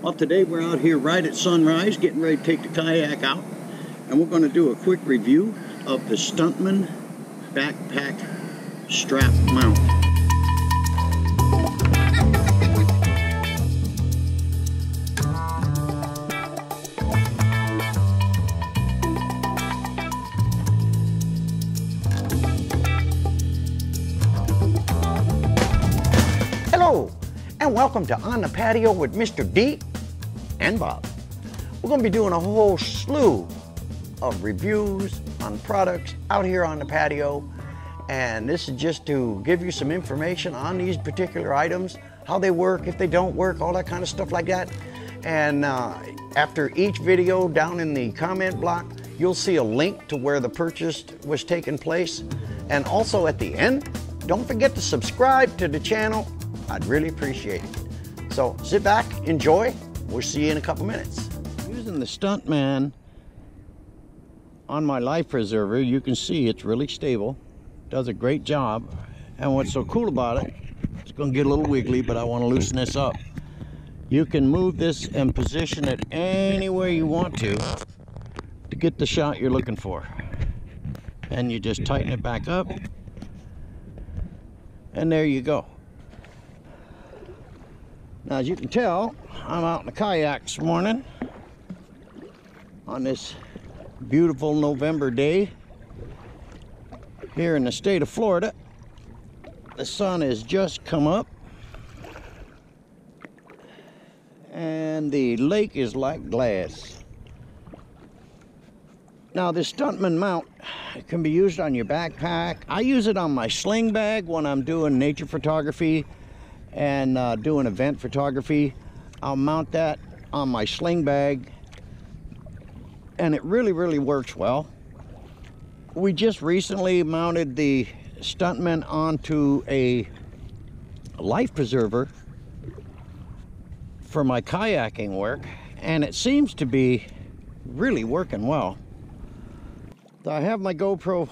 Well, today we're out here right at sunrise, getting ready to take the kayak out, and we're going to do a quick review of the Stuntman backpack strap mount. Hello, and welcome to On the Patio with Mr. D and Bob. We're going to be doing a whole slew of reviews on products out here on the patio, and this is just to give you some information on these particular items, how they work, if they don't work, all that kind of stuff like that. And after each video, down in the comment block, you'll see a link to where the purchase was taking place. And also at the end, don't forget to subscribe to the channel. I'd really appreciate it. So sit back, enjoy. We'll see you in a couple minutes. Using the Stuntman on my life preserver, you can see it's really stable. Does a great job. And what's so cool about it, it's going to get a little wiggly, but I want to loosen this up. You can move this and position it anywhere you want to get the shot you're looking for. And you just tighten it back up. And there you go. Now, as you can tell, I'm out in the kayak this morning on this beautiful November day here in the state of Florida. The sun has just come up and the lake is like glass. Now, this Stuntman mount can be used on your backpack. I use it on my sling bag when I'm doing nature photography and doing event photography. I'll mount that on my sling bag, and it really works well. We just recently mounted the Stuntman onto a life preserver for my kayaking work, and it seems to be really working well. So I have my GoPro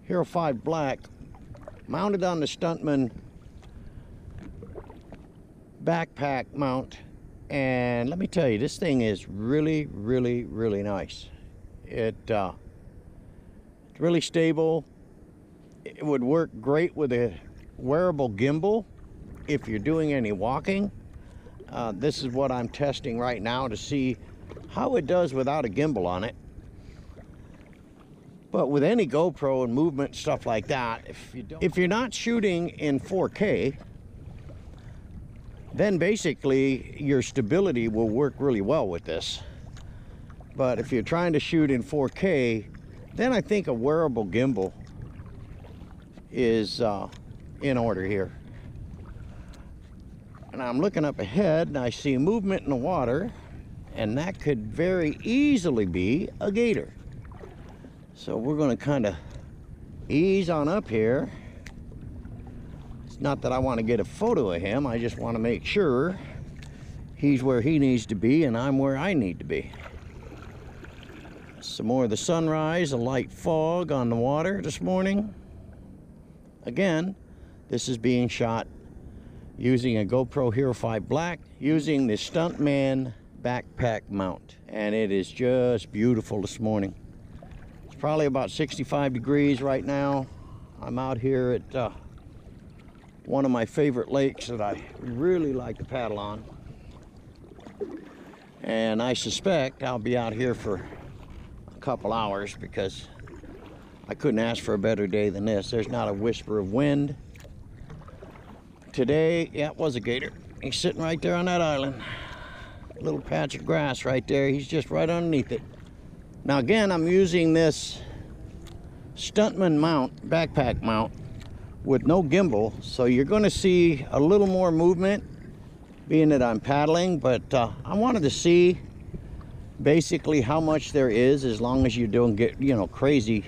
Hero 5 Black mounted on the Stuntman backpack mount, and let me tell you, this thing is really nice. It's really stable. It would work great with a wearable gimbal if you're doing any walking. This is what I'm testing right now to see how it does without a gimbal on it. But with any GoPro and movement stuff like that, if you're not shooting in 4K, then basically your stability will work really well with this. But if you're trying to shoot in 4K, then I think a wearable gimbal is in order here. And I'm looking up ahead and I see movement in the water, and that could very easily be a gator. So we're going to kind of ease on up here. It's not that I want to get a photo of him, I just want to make sure he's where he needs to be and I'm where I need to be. Some more of the sunrise, a light fog on the water this morning. Again, this is being shot using a GoPro Hero 5 Black, using the Stuntman backpack mount. And it is just beautiful this morning. It's probably about 65 degrees right now. I'm out here at one of my favorite lakes that I really like to paddle on. And I suspect I'll be out here for a couple hours because I couldn't ask for a better day than this. There's not a whisper of wind. Today, yeah, it was a gator. He's sitting right there on that island. A little patch of grass right there. He's just right underneath it. Now again, I'm using this Stuntman mount, backpack mount, with no gimbal, so you're going to see a little more movement being that I'm paddling, but I wanted to see basically how much there is, as long as you don't get, you know, crazy.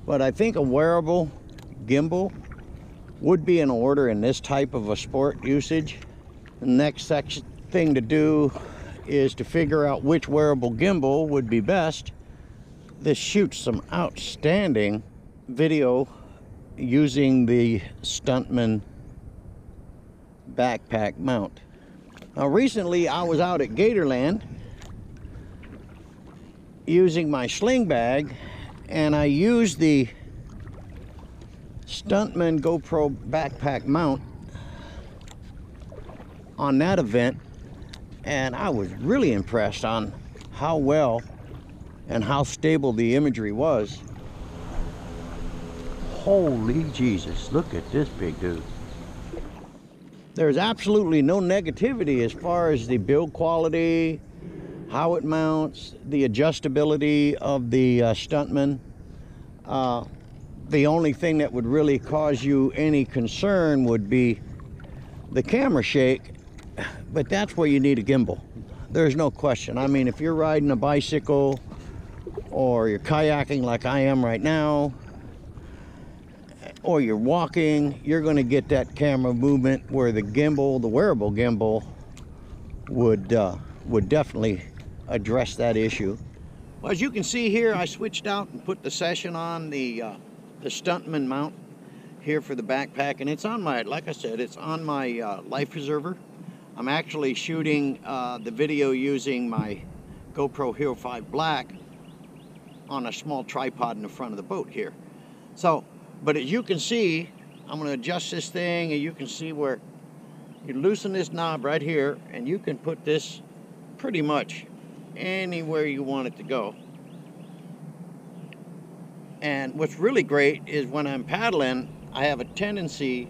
But I think a wearable gimbal would be in order in this type of a sport usage. The next thing to do is to figure out which wearable gimbal would be best. This shoots some outstanding video using the Stuntman backpack mount. Now recently I was out at Gatorland using my sling bag, and I used the Stuntman GoPro backpack mount on that event, and I was really impressed on how well and how stable the imagery was. Holy Jesus, look at this big dude. There's absolutely no negativity as far as the build quality, how it mounts, the adjustability of the Stuntman. The only thing that would really cause you any concern would be the camera shake, but that's where you need a gimbal. There's no question. I mean, if you're riding a bicycle or you're kayaking like I am right now, or you're walking, you're going to get that camera movement where the gimbal, the wearable gimbal, would definitely address that issue. Well, as you can see here, I switched out and put the session on the Stuntman mount here for the backpack, and it's on my, like I said, it's on my life preserver. I'm actually shooting the video using my GoPro Hero 5 Black on a small tripod in the front of the boat here. So, but as you can see, I'm going to adjust this thing, and you can see where you loosen this knob right here, and you can put this pretty much anywhere you want it to go. And what's really great is when I'm paddling, I have a tendency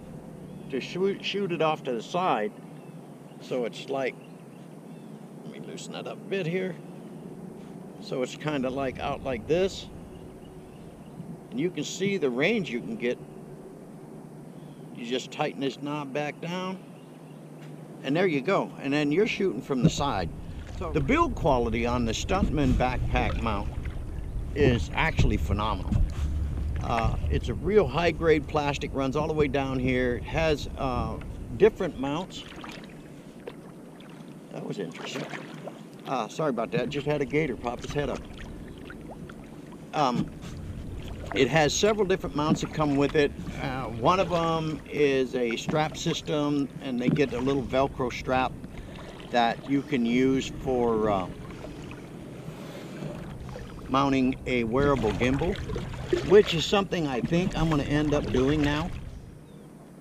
to shoot it off to the side. So it's like, let me loosen that up a bit here. So it's kind of like out like this. And you can see the range you can get. You just tighten this knob back down, and there you go. And then you're shooting from the side. So the build quality on the Stuntman backpack mount is actually phenomenal. It's a real high-grade plastic, runs all the way down here. It has different mounts. That was interesting. Sorry about that. Just had a gator pop his head up. It has several different mounts that come with it. One of them is a strap system, and they get a little Velcro strap that you can use for mounting a wearable gimbal, which is something I think I'm going to end up doing now.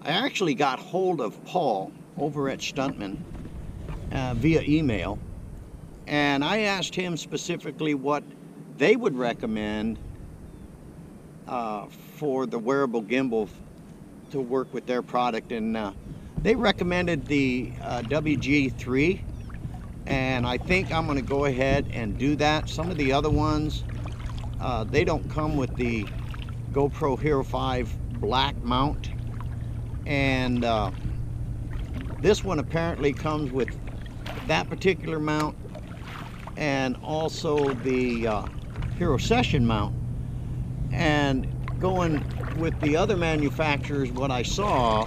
I actually got hold of Paul over at Stuntman via email, and I asked him specifically what they would recommend for the wearable gimbal to work with their product, and they recommended the WG3, and I think I'm going to go ahead and do that. Some of the other ones, they don't come with the GoPro Hero 5 Black mount, and this one apparently comes with that particular mount and also the Hero Session mount. And going with the other manufacturers, what I saw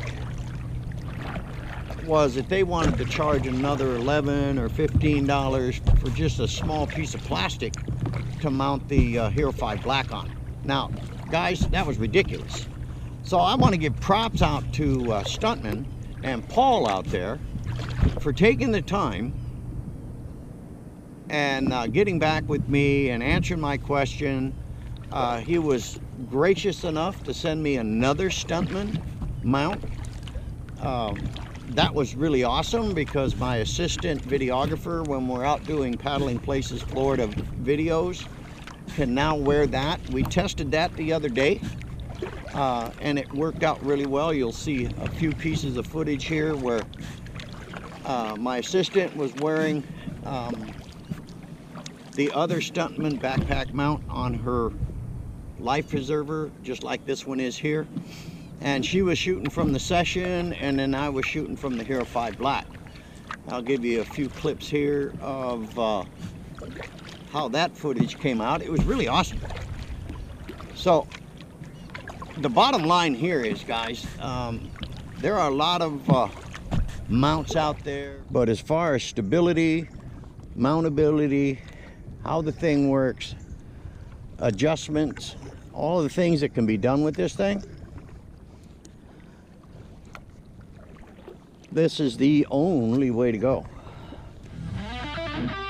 was that they wanted to charge another $11 or $15 for just a small piece of plastic to mount the Hero 5 Black on. Now, guys, that was ridiculous. So I want to give props out to Stuntman and Paul out there for taking the time and getting back with me and answering my question. He was gracious enough to send me another Stuntman mount. That was really awesome, because my assistant videographer, when we're out doing Paddling Places Florida videos, can now wear that. We tested that the other day, and it worked out really well. You'll see a few pieces of footage here where my assistant was wearing the other Stuntman backpack mount on her life preserver, just like this one is here, and she was shooting from the Session, and then I was shooting from the Hero 5 Black. I'll give you a few clips here of how that footage came out. It was really awesome. So the bottom line here is, guys, there are a lot of mounts out there, but as far as stability, mountability, how the thing works, adjustments, all the things that can be done with this thing, this is the only way to go. it.